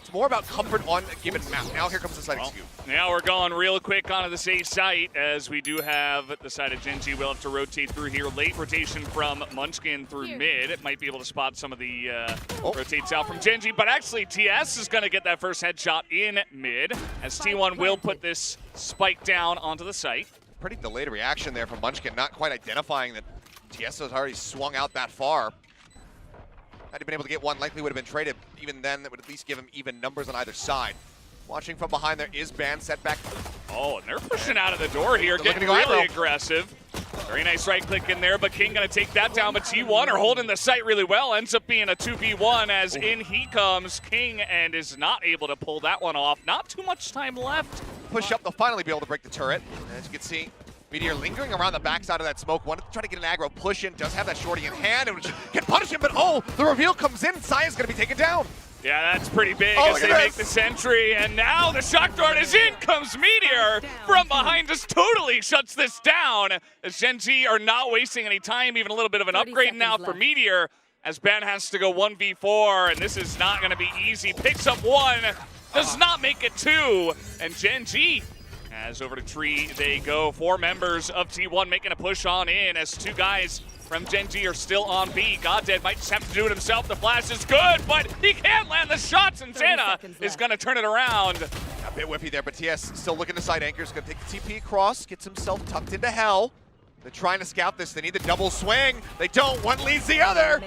It's more about comfort on a given map. Now here comes the side scoop. Now we're going real quick onto the safe site as we do have the side of Gen.G. We'll have to rotate through here. Late rotation from Munchkin through mid. It might be able to spot some of the rotates out from Gen.G, but actually TS is going to get that first headshot in mid as T1 will put this spike down onto the site. Pretty delayed reaction there from Munchkin, not quite identifying that TS has already swung out that far. Had he been able to get one, likely would have been traded. Even then, that would at least give him even numbers on either side. Watching from behind there is Ban set back. Oh, and they're pushing out of the door here, getting really aggressive. Very nice right click in there, but King gonna take that down, but T1 are holding the site really well. Ends up being a 2v1 as in he comes King and is not able to pull that one off. Not too much time left. Push up, they'll finally be able to break the turret. As you can see, Meteor lingering around the backside of that smoke. Wanted to try to get an aggro push in, does have that shorty in hand, and can punish him, but oh, the reveal comes in, Saya's gonna be taken down. Yeah, that's pretty big as they make the sentry, and now the shock dart is in, comes Meteor from behind, just totally shuts this down, as Gen.G are not wasting any time, even a little bit of an upgrade now for Meteor, as Ben has to go 1v4, and this is not gonna be easy. Picks up one, does not make it two, and Gen.G as over to Tree they go. 4 members of T1 making a push on in as 2 guys from Gen.G are still on B. Goddead might just have to do it himself. The flash is good, but he can't land the shots, and xeta is going to turn it around. A bit whiffy there, but TS still looking to side anchors. Going to take the TP across, gets himself tucked into hell. They're trying to scout this. They need the double swing. They don't. One leads the other.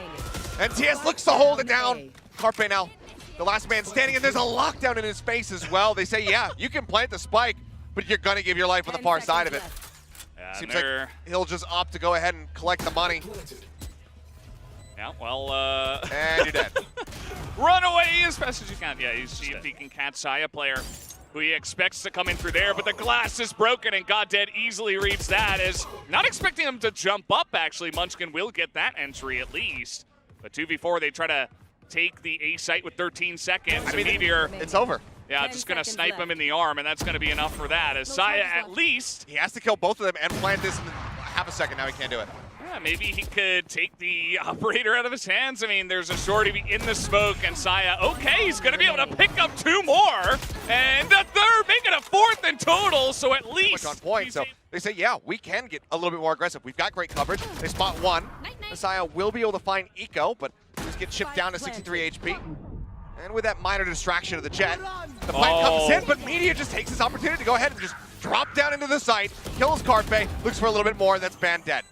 And TS looks to hold it down. Carpe now, the last man standing, and there's a lockdown in his face as well. They say, yeah, you can plant the spike, but you're going to give your life on the far side of it. Yeah, seems like he'll just opt to go ahead and collect the money. Yeah, well, and you're dead. Run away as fast as you can. Yeah, he's if he can catch Sayaplayer, who he expects to come in through there, but the glass is broken, and Goddead easily reads that. As not expecting him to jump up, actually. Munchkin will get that entry at least. But 2v4, they try to take the A site with 13 seconds. I mean, Meteor, it's over. Yeah, just going to snipe him in the arm, and that's going to be enough for that. As Saya, at least... He has to kill both of them and plant this in half a second. Now he can't do it. Yeah, maybe he could take the operator out of his hands. I mean, there's a shorty in the smoke, and Saya, okay, he's going to be able to pick up 2 more. And the third, making a 4th in total, so at least... on point. So they say, yeah, we can get a little bit more aggressive. We've got great coverage. They spot one. Saya will be able to find Eco, but just get chipped down to 63 HP. And with that minor distraction of the jet, the fight comes in, but Meteor just takes this opportunity to go ahead and just drop down into the site, kills Carpe, looks for a little bit more, and that's Ban dead.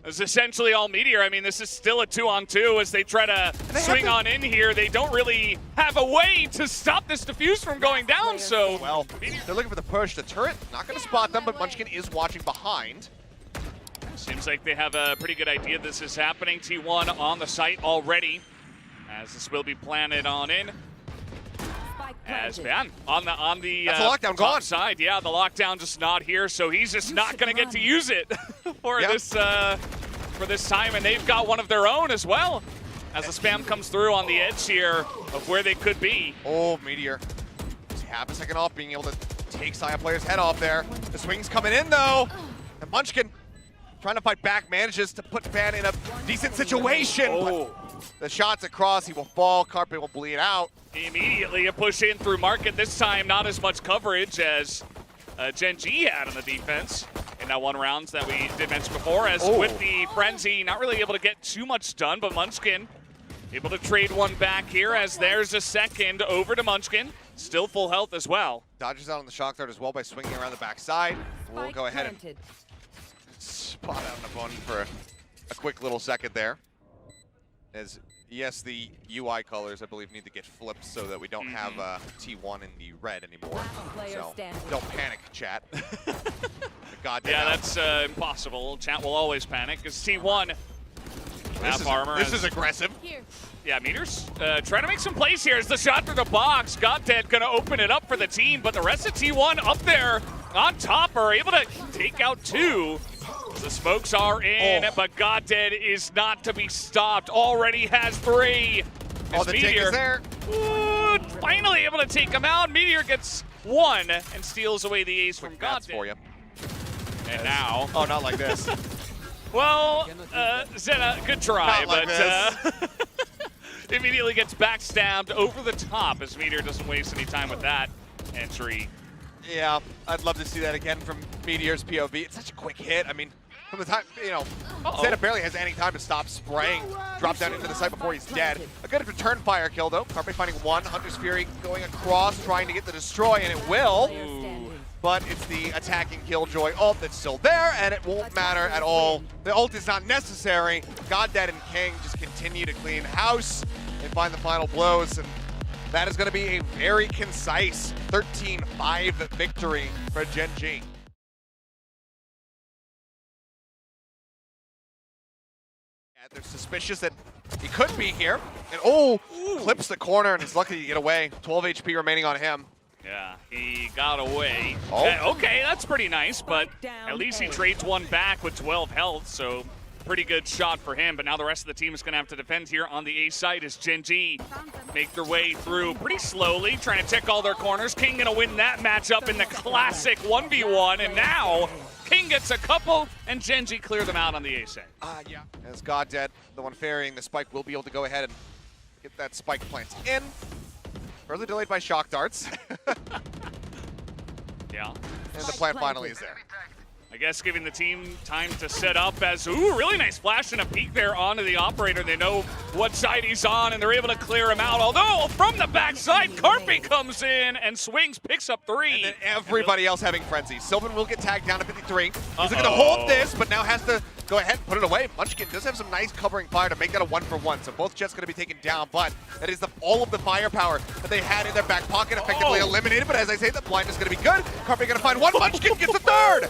It's essentially all Meteor. I mean, this is still a 2-on-2 as they try to swing on in here. They don't really have a way to stop this defuse from going down, so... Well, they're looking for the push. The turret, not going to spot them, but Munchkin is watching behind. Seems like they have a pretty good idea this is happening. T1 on the site already, as this will be planted on in. As Ban on the That's a lockdown gone. Side, yeah, the lockdown just not here, so he's just not going to get to use it for this time, and they've got one of their own as well. As the spam comes through on the edge here of where they could be. Oh, Meteor, just half a second off being able to take Sayaplayer's head off there. The swing's coming in though, and Munchkin trying to fight back manages to put Ban in a decent situation. But the shot's across, he will fall, Carpe will bleed out. Immediately a push in through market, this time not as much coverage as Gen.G had on the defense in that one round that we did mention before, as with the frenzy, not really able to get too much done, but Munchkin able to trade one back here as there's a second over to Munchkin, still full health as well. Dodges out on the shock dart as well by swinging around the backside. We'll go ahead and spot out the button for a quick little second there. As yes, the UI colors, I believe, need to get flipped so that we don't have T1 in the red anymore. So don't panic, chat. Yeah, that's impossible. Chat will always panic because T1 half armor. This is aggressive. Yeah, Meteor's trying to make some plays here as the shot through the box. Goddead gonna open it up for the team, but the rest of T1 up there on top are able to take out 2. The smokes are in, but Goddead is not to be stopped. Already has 3. The take is there. Finally able to take him out. Meteor gets 1 and steals away the ace from Goddead. For you. And now... Oh, not like this. Well, xeta, good try, not like but Immediately gets backstabbed over the top as Meteor doesn't waste any time with that entry. Yeah, I'd love to see that again from Meteor's POV. It's such a quick hit. I mean, from the time, xeta barely has any time to stop spraying. Drop down into the site before he's dead. A good return fire kill, though. Carpe finding one. Hunter's Fury going across, trying to get the destroy, and it will. Ooh. But it's the attacking Killjoy ult that's still there, and it won't matter at all. The ult is not necessary. Goddad and King just continue to clean house and find the final blows, and that is going to be a very concise 13-5 victory for Gen.G. They're suspicious that he could be here, and clips the corner, and he's lucky to get away. 12 HP remaining on him. Yeah, he got away. Oh. Okay, that's pretty nice, but at least he trades one back with 12 health, so pretty good shot for him. But now the rest of the team is going to have to defend here on the A side as Gen.G make their way through pretty slowly, trying to tick all their corners. King going to win that matchup in the classic 1v1, and now King gets a couple, and Gen.G clear them out on the A side. Yeah. As Goddad, the one ferrying the spike, will be able to go ahead and get that spike plant in. Further delayed by shock darts. Yeah. And the plant finally is there. I guess giving the team time to set up as, really nice flash and a peek there onto the operator. They know what side he's on, and they're able to clear him out. Although, from the backside, Carpe comes in and swings, picks up 3. And then everybody else having frenzy. Sylvan will get tagged down to 53. He's looking to hold this, but now has to go ahead and put it away. Munchkin does have some nice covering fire to make that a 1-for-1. So both jets going to be taken down, but that is all of the firepower that they had in their back pocket effectively eliminated. But as I say, the blind is going to be good. Carpe going to find one. Munchkin gets the third.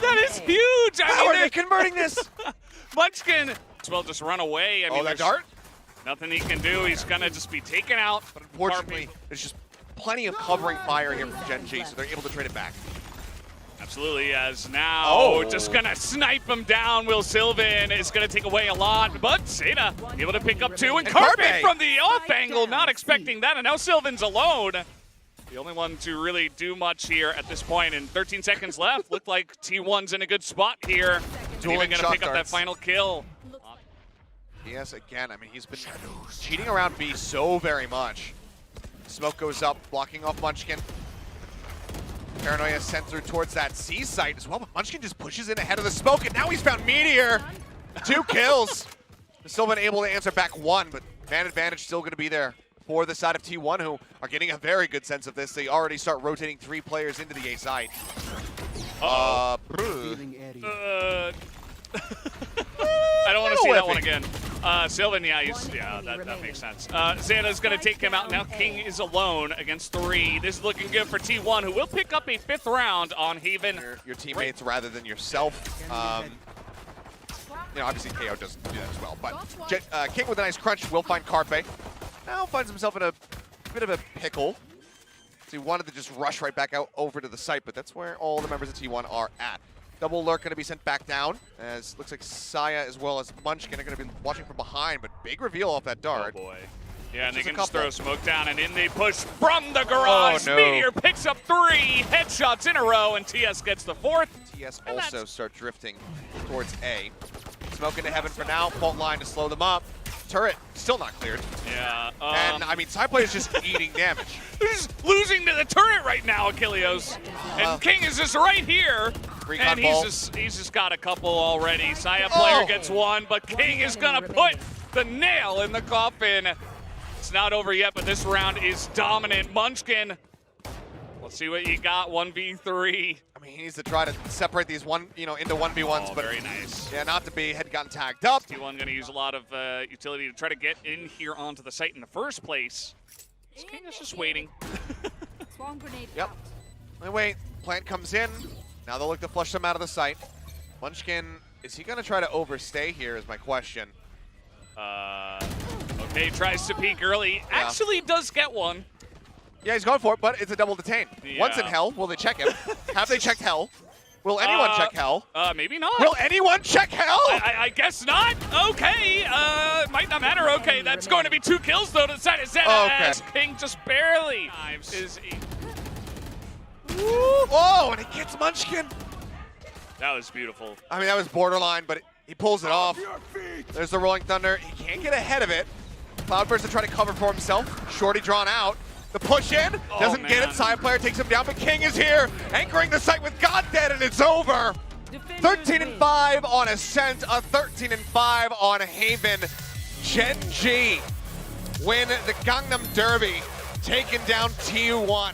That is huge. How are they converting this? Munchkin as well just run away. I mean, that dart? Nothing he can do. He's going to just be taken out. But unfortunately, there's just plenty of covering fire here from Gen.G, so they're able to trade it back. Absolutely, as now just going to snipe him down. Will Sylvan is going to take away a lot, but xeta able to pick up 2, and Carpe from the off angle, not expecting that, and now Sylvan's alone. The only one to really do much here at this point, and 13 seconds left. Looked like T1's in a good spot here. Even going to pick up that final kill. Yes, again, I mean, he's been cheating around B so very much. Smoke goes up, blocking off Munchkin. Paranoia sent through towards that C site as well, but Munchkin just pushes in ahead of the smoke, and now he's found Meteor. 2 kills. Still been able to answer back 1, but man advantage still going to be there for the side of T1, who are getting a very good sense of this. They already start rotating 3 players into the A side. I don't want to see that one again. Sylvan, that makes sense. xeta's going to take him out. Now King is alone against 3. This is looking good for T1, who will pick up a 5th round on Haven. Your teammates rather than yourself. Obviously KO doesn't do that as well, but King with a nice crunch will find Carpe. Now finds himself in a bit of a pickle. So he wanted to just rush right back out over to the site, but that's where all the members of T1 are at. Double lurk going to be sent back down, as looks like Saya as well as Munchkin are going to be watching from behind, but big reveal off that dart. Oh boy. Yeah, and they can just throw smoke down, and in they push from the garage. Meteor picks up 3 headshots in a row, and TS gets the 4th. TS also start drifting towards A. Smoke into heaven for now, fault line to slow them up. Turret still not cleared. Yeah. And I mean, Sayaplayer is just eating damage. They're just losing to the turret right now, Achilleos. And King is just right here. And he's just got a couple already. Sayaplayer gets 1, but King is gonna put the nail in the coffin. It's not over yet, but this round is dominant. Munchkin, let's see what you got. 1v3. I mean, he needs to try to separate these into 1v1s, but very nice. Yeah, not to be. Had gotten tagged up. T1 going to use a lot of utility to try to get in here onto the site in the first place. King is just waiting. Yep. Wait. Plant comes in. Now they'll look to flush them out of the site. Munchkin, is he going to try to overstay here? Is my question. Okay, tries to peek early. Yeah. Actually does get one. Yeah, he's going for it, but it's a double detain. Yeah. Once in hell, will they check him? Have they checked hell? Will anyone check hell? Maybe not. Will anyone check hell? I guess not. Okay, might not matter. Okay, that's going to be 2 kills though to the side of xeta as King just barely is. Oh, and it gets Munchkin. That was beautiful. I mean, that was borderline, but he pulls it off. There's the Rolling Thunder. He can't get ahead of it. Cloudburst to try to cover for himself. Shorty drawn out. The push in, doesn't get it. Sayaplayer takes him down, but King is here, anchoring the site with God Dead, and it's over. 13-5 on Ascent, a 13-5 on Haven. Gen.G win the Gangnam Derby, taking down T1.